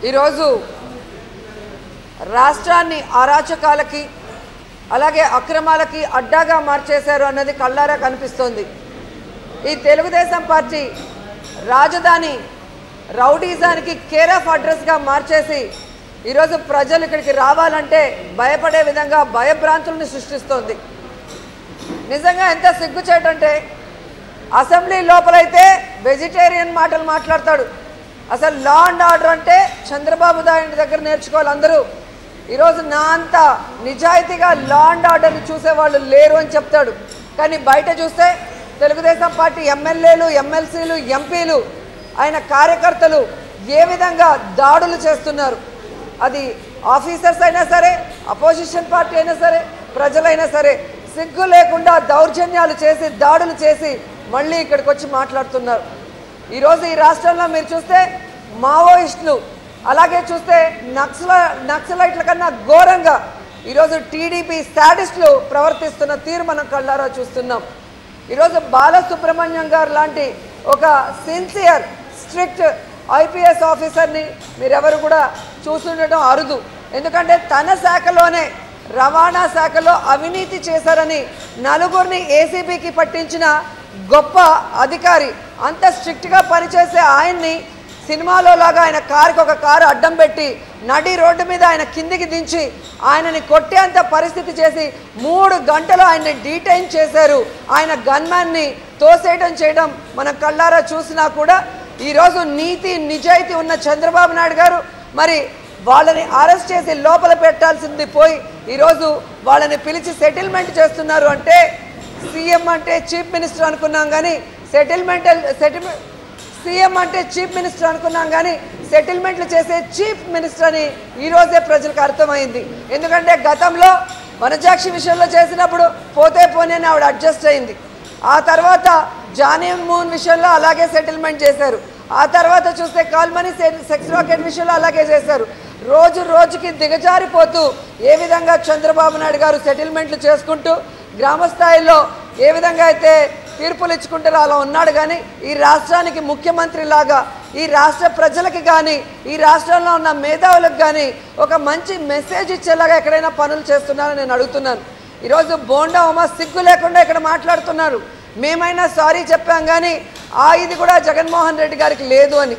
ఈరోజు రాష్ట్రాన్ని అరాచకాలకి అలాగే అక్రమాలకి అడ్డాగా మార్చేశారు అన్నది కళ్ళారా కనిపిస్తోంది. ఈ తెలుగుదేశం పార్టీ రాజధాని రౌడీజానికి కేర్ ఆఫ్ అడ్రస్గా మార్చేసి ఈరోజు ప్రజలు ఇక్కడికి రావాలంటే భయపడే విధంగా భయభ్రాంతులను సృష్టిస్తోంది. నిజంగా ఎంత సిగ్గుచేటంటే అసెంబ్లీ లోపలైతే వెజిటేరియన్ మాటలు మాట్లాడతాడు. అసలు లా అండ్ ఆర్డర్ అంటే చంద్రబాబు నాయుడు దగ్గర నేర్చుకోవాలి అందరూ. ఈరోజు నా అంత నిజాయితీగా లా అండ్ ఆర్డర్ని చూసేవాళ్ళు లేరు అని చెప్తాడు. కానీ బయట చూస్తే తెలుగుదేశం పార్టీ ఎమ్మెల్యేలు, ఎమ్మెల్సీలు, ఎంపీలు, ఆయన కార్యకర్తలు ఏ విధంగా దాడులు చేస్తున్నారు. అది ఆఫీసర్స్ అయినా సరే, అపోజిషన్ పార్టీ అయినా సరే, ప్రజలైనా సరే సిగ్గు లేకుండా దౌర్జన్యాలు చేసి దాడులు చేసి మళ్ళీ ఇక్కడికి వచ్చి మాట్లాడుతున్నారు. ఈరోజు ఈ రాష్ట్రంలో మీరు చూస్తే మావోయిస్టులు, అలాగే చూస్తే నక్సలైట్ల కన్నా ఘోరంగా ఈరోజు టీడీపీ శాడిస్టులు ప్రవర్తిస్తున్న తీరు మనం కళ్ళారా చూస్తున్నాం. ఈరోజు బాలసుబ్రహ్మణ్యం గారు లాంటి ఒక సిన్సియర్ స్ట్రిక్ట్ ఐపీఎస్ ఆఫీసర్ని మీరెవరు కూడా చూస్తుండటం అరుదు. ఎందుకంటే తన శాఖలోనే రవాణా శాఖలో అవినీతి చేశారని నలుగురిని ఏసీబీకి పట్టించిన గొప్ప అధికారి, అంత స్ట్రిక్ట్గా పనిచేసే ఆయన్ని సినిమాలో లాగా ఆయన కారుకి ఒక కారు అడ్డం పెట్టి నడి రోడ్డు మీద ఆయన కిందికి దించి ఆయనని కొట్టేంత పరిస్థితి చేసి 3 గంటలు ఆయన్ని డీటైన్ చేశారు. ఆయన గన్మ్యాన్ని తోసేయడం చేయడం మనం కళ్ళారా చూసినా కూడా ఈరోజు నీతి నిజాయితీ ఉన్న చంద్రబాబు నాయుడు గారు మరి వాళ్ళని అరెస్ట్ చేసి లోపల పెట్టాల్సింది పోయి ఈరోజు వాళ్ళని పిలిచి సెటిల్మెంట్ చేస్తున్నారు. అంటే సీఎం అంటే చీఫ్ మినిస్టర్ అనుకున్నాం కానీ సీఎం అంటే చీఫ్ మినిస్టర్ అనుకున్నాం కానీ సెటిల్మెంట్లు చేసే చీఫ్ మినిస్టర్ అని ఈరోజే ప్రజలకు అర్థమైంది. ఎందుకంటే గతంలో వనజాక్షి విషయంలో చేసినప్పుడు పోతే పోనీ అని ఆవిడ అడ్జస్ట్ అయింది. ఆ తర్వాత జానీ మూన్ విషయంలో అలాగే సెటిల్మెంట్ చేశారు. ఆ తర్వాత చూస్తే కాల్మనీ సెక్స్ రాకెట్ విషయంలో అలాగే చేశారు. రోజు రోజుకి దిగజారిపోతూ ఏ విధంగా చంద్రబాబు నాయుడు గారు సెటిల్మెంట్లు చేసుకుంటూ గ్రామ స్థాయిలో ఏ విధంగా అయితే తీర్పులు ఇచ్చుకుంటారో అలా ఉన్నాడు. కానీ ఈ రాష్ట్రానికి ముఖ్యమంత్రి లాగా ఈ రాష్ట్ర ప్రజలకి కానీ ఈ రాష్ట్రంలో ఉన్న మేధావులకు కానీ ఒక మంచి మెసేజ్ ఇచ్చేలాగా ఎక్కడైనా పనులు చేస్తున్నారని నేను అడుగుతున్నాను. ఈరోజు బోండా ఉమా సిగ్గు లేకుండా ఇక్కడ మాట్లాడుతున్నారు. మేమైనా సారీ చెప్పాం కానీ ఇది కూడా జగన్మోహన్ రెడ్డి గారికి లేదు అని.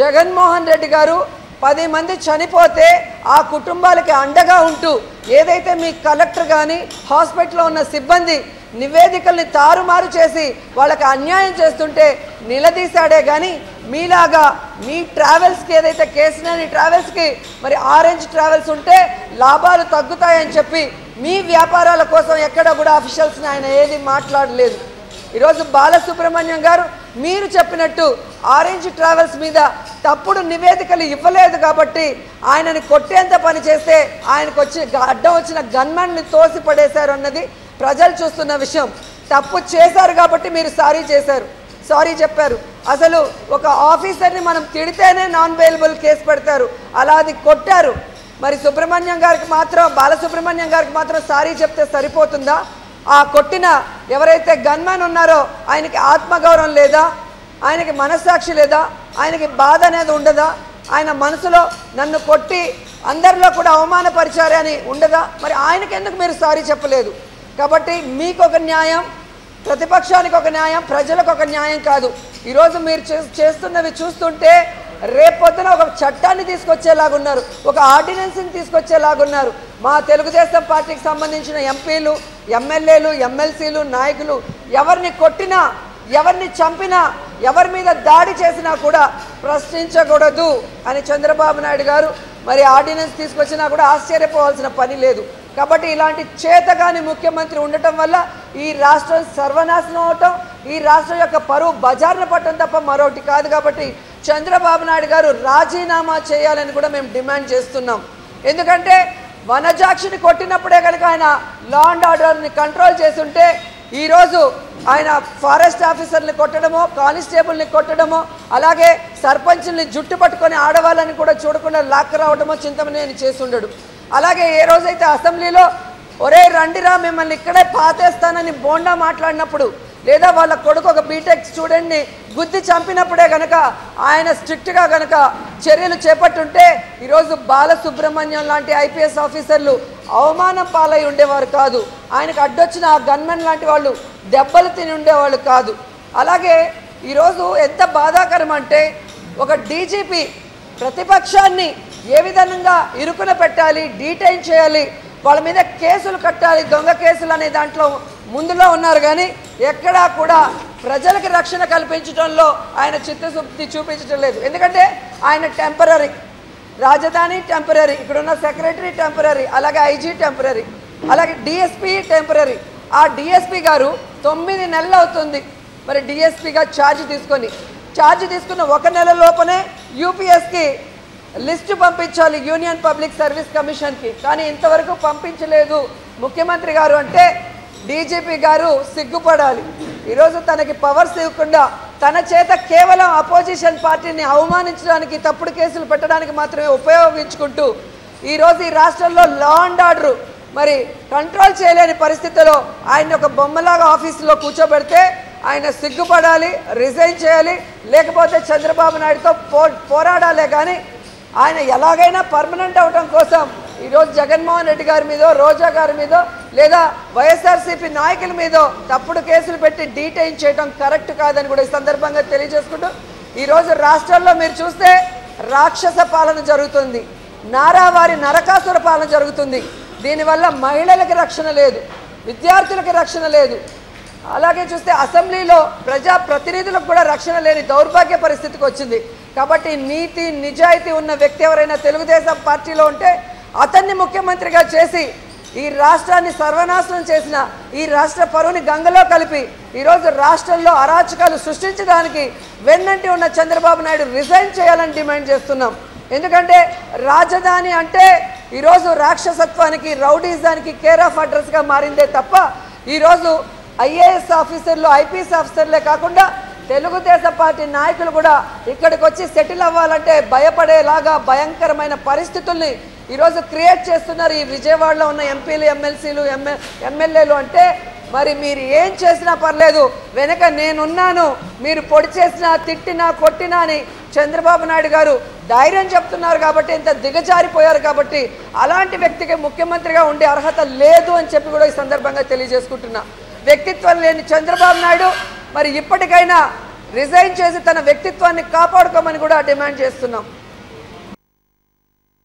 జగన్మోహన్ రెడ్డి గారు 10 మంది చనిపోతే ఆ కుటుంబాలకి అండగా ఉంటూ ఏదైతే మీ కలెక్టర్ కానీ హాస్పిటల్లో ఉన్న సిబ్బంది నివేదికల్ని తారుమారు చేసి వాళ్ళకి అన్యాయం చేస్తుంటే నిలదీశాడే కానీ మీలాగా మీ ట్రావెల్స్కి ఏదైతే కేసీఆర్ ట్రావెల్స్కి మరి ఆరెంజ్ ట్రావెల్స్ ఉంటే లాభాలు తగ్గుతాయని చెప్పి మీ వ్యాపారాల కోసం ఎక్కడ కూడా అఫీషియల్స్ని ఆయన ఏది మాట్లాడలేదు. ఈరోజు బాలసుబ్రహ్మణ్యం గారు మీరు చెప్పినట్టు ఆరెంజ్ ట్రావెల్స్ మీద తప్పుడు నివేదికలు ఇవ్వలేదు కాబట్టి ఆయనని కొట్టేంత పని చేస్తే ఆయనకు అడ్డం వచ్చిన గన్మెన్ని తోసి పడేశారు అన్నది ప్రజలు చూస్తున్న విషయం. తప్పు చేశారు కాబట్టి మీరు సారీ చెప్పారు. అసలు ఒక ఆఫీసర్ని మనం తిడితేనే నాన్ బెయిలబుల్ కేసు పెడతారు, అలా అది కొట్టారు. మరి బాలసుబ్రహ్మణ్యం గారికి మాత్రం సారీ చెప్తే సరిపోతుందా? ఆ కొట్టిన ఎవరైతే గన్మ్యాన్ ఉన్నారో ఆయనకి ఆత్మగౌరవం లేదా? ఆయనకి మనస్సాక్షి లేదా? ఆయనకి బాధ అనేది ఉండదా? ఆయన మనసులో నన్ను కొట్టి అందరిలో కూడా అవమానపరిచారే అని ఉండదా? మరి ఆయనకి ఎందుకు మీరు సారీ చెప్పలేదు? కాబట్టి మీకు ఒక న్యాయం, ప్రతిపక్షానికి ఒక న్యాయం, ప్రజలకు ఒక న్యాయం కాదు. ఈరోజు మీరు చేస్తున్నవి చూస్తుంటే రేపొద్దున ఒక చట్టాన్ని తీసుకొచ్చేలాగున్నారు, ఒక ఆర్డినెన్స్ని తీసుకొచ్చేలాగున్నారు. మా తెలుగుదేశం పార్టీకి సంబంధించిన ఎంపీలు, ఎమ్మెల్యేలు, ఎమ్మెల్సీలు, నాయకులు ఎవరిని కొట్టినా, ఎవరిని చంపినా, ఎవరి మీద దాడి చేసినా కూడా ప్రశ్నించకూడదు అని చంద్రబాబు నాయుడు గారు మరి ఆర్డినెన్స్ తీసుకొచ్చినా కూడా ఆశ్చర్యపోవాల్సిన పని లేదు. కాబట్టి ఇలాంటి చేతగాని ముఖ్యమంత్రి ఉండటం వల్ల ఈ రాష్ట్రం సర్వనాశనం అవటం, ఈ రాష్ట్రం యొక్క పరువు బజార్న పట్టడం తప్ప మరొకటి కాదు. కాబట్టి చంద్రబాబు నాయుడు గారు రాజీనామా చేయాలని కూడా మేము డిమాండ్ చేస్తున్నాం. ఎందుకంటే వనజాక్షిని కొట్టినప్పుడే కనుక ఆయన లా అండ్ ఆర్డర్ని కంట్రోల్ చేస్తుంటే ఈరోజు ఆయన ఫారెస్ట్ ఆఫీసర్ని కొట్టడమో, కానిస్టేబుల్ని కొట్టడమో, అలాగే సర్పంచ్ని జుట్టు పట్టుకొని ఆడవాళ్ళని కూడా చూడకుండా లాక్కు రావడమో చింతమనేని చేసుండడు. అలాగే ఏ రోజైతే అసెంబ్లీలో ఒరే రండిరా మిమ్మల్ని ఇక్కడే పాతేస్తానని బోండా మాట్లాడినప్పుడు లేదా వాళ్ళ కొడుకు ఒక బీటెక్ స్టూడెంట్ని గుద్ది చంపినప్పుడే కనుక ఆయన స్ట్రిక్ట్గా కనుక చర్యలు చేపట్టుంటే ఈరోజు బాలసుబ్రహ్మణ్యం లాంటి ఐపీఎస్ ఆఫీసర్లు అవమానం పాలై ఉండేవారు కాదు. ఆయనకు అడ్డొచ్చిన ఆ గన్మెన్ లాంటి వాళ్ళు దెబ్బలు తిని ఉండేవాళ్ళు కాదు. అలాగే ఈరోజు ఎంత బాధాకరం అంటే ఒక డీజీపీ ప్రతిపక్షాన్ని ఏ విధంగా ఇరుకున పెట్టాలి, డీటైన్ చేయాలి, వాళ్ళ మీద కేసులు కట్టాలి, దొంగ కేసులు అనే దాంట్లో ముందులో ఉన్నారు. కానీ ఎక్కడా కూడా ప్రజలకు రక్షణ కల్పించడంలో ఆయన చిత్తశుద్ధి చూపించడం లేదు. ఎందుకంటే ఆయన టెంపరరీ, రాజధాని టెంపరరీ, ఇక్కడున్న సెక్రటరీ టెంపరరీ, అలాగే ఐజీ టెంపరరీ, అలాగే డిఎస్పీ టెంపరరీ. ఆ డిఎస్పీ గారు 9 నెలలు అవుతుంది మరి డిఎస్పీగా ఛార్జ్ తీసుకున్న 1 నెల లోపనే యూపీఎస్కి లిస్టు పంపించాలి యూనియన్ పబ్లిక్ సర్వీస్ కమిషన్కి. కానీ ఇంతవరకు పంపించలేదు ముఖ్యమంత్రి గారు. అంటే డీజీపీ గారు సిగ్గుపడాలి. ఈరోజు తనకి పవర్స్ ఇవ్వకుండా తన చేత కేవలం అపోజిషన్ పార్టీని అవమానించడానికి, తప్పుడు కేసులు పెట్టడానికి మాత్రమే ఉపయోగించుకుంటూ ఈరోజు ఈ రాష్ట్రంలో లా అండ్ ఆర్డర్ మరి కంట్రోల్ చేయలేని పరిస్థితిలో ఆయన ఒక బొమ్మలాగా ఆఫీసులో కూర్చోబెడితే ఆయన సిగ్గుపడాలి, రిజైన్ చేయాలి, లేకపోతే చంద్రబాబు నాయుడుతో పోరాడాలే. కానీ ఆయన ఎలాగైనా పర్మనెంట్ అవడం కోసం ఈరోజు జగన్మోహన్ రెడ్డి గారి మీదో, రోజా గారి మీదో, లేదా వైఎస్ఆర్సీపీ నాయకుల మీదో తప్పుడు కేసులు పెట్టి డీటైన్ చేయడం కరెక్ట్ కాదని కూడా ఈ సందర్భంగా తెలియజేసుకుంటూ, ఈరోజు రాష్ట్రాల్లో మీరు చూస్తే రాక్షస పాలన జరుగుతుంది, నారావారి నరకాసుర పాలన జరుగుతుంది. దీనివల్ల మహిళలకు రక్షణ లేదు, విద్యార్థులకు రక్షణ లేదు. అలాగే చూస్తే అసెంబ్లీలో ప్రజాప్రతినిధులకు కూడా రక్షణ లేని దౌర్భాగ్య పరిస్థితికి వచ్చింది. కాబట్టి నీతి నిజాయితీ ఉన్న వ్యక్తి ఎవరైనా తెలుగుదేశం పార్టీలో ఉంటే అతన్ని ముఖ్యమంత్రిగా చేసి ఈ రాష్ట్రాన్ని సర్వనాశనం చేసిన, ఈ రాష్ట్ర పరువుని గంగలో కలిపి ఈరోజు రాష్ట్రంలో అరాచకాలు సృష్టించడానికి వెన్నంటి ఉన్న చంద్రబాబు నాయుడు రిజైన్ చేయాలని డిమాండ్ చేస్తున్నాం. ఎందుకంటే రాజధాని అంటే ఈరోజు రాక్షసత్వానికి, రౌడీజానికి కేర్ ఆఫ్ అడ్రస్గా మారిందే తప్ప ఈరోజు ఐఏఎస్ ఆఫీసర్లు, ఐపీఎస్ ఆఫీసర్లే కాకుండా తెలుగుదేశం పార్టీ నాయకులు కూడా ఇక్కడికి వచ్చి సెటిల్ అవ్వాలంటే భయపడేలాగా భయంకరమైన పరిస్థితుల్ని ఈరోజు క్రియేట్ చేస్తున్నారు ఈ విజయవాడలో ఉన్న ఎంపీలు, ఎమ్మెల్సీలు, ఎమ్మెల్యేలు. అంటే మరి మీరు ఏం చేసినా పర్లేదు, వెనక నేనున్నాను, మీరు పొడి చేసినా, తిట్టినా, కొట్టినా అని చంద్రబాబు నాయుడు గారు ధైర్యం చెప్తున్నారు. కాబట్టి ఇంత దిగజారిపోయారు. కాబట్టి అలాంటి వ్యక్తికి ముఖ్యమంత్రిగా ఉండే అర్హత లేదు అని చెప్పి కూడా ఈ సందర్భంగా తెలియజేసుకుంటున్నా. వ్యక్తిత్వం లేని చంద్రబాబు నాయుడు మరి ఇప్పటికైనా రిజైన్ చేసి తన వ్యక్తిత్వాన్ని కాపాడుకోమని కూడా డిమాండ్ చేస్తున్నాం.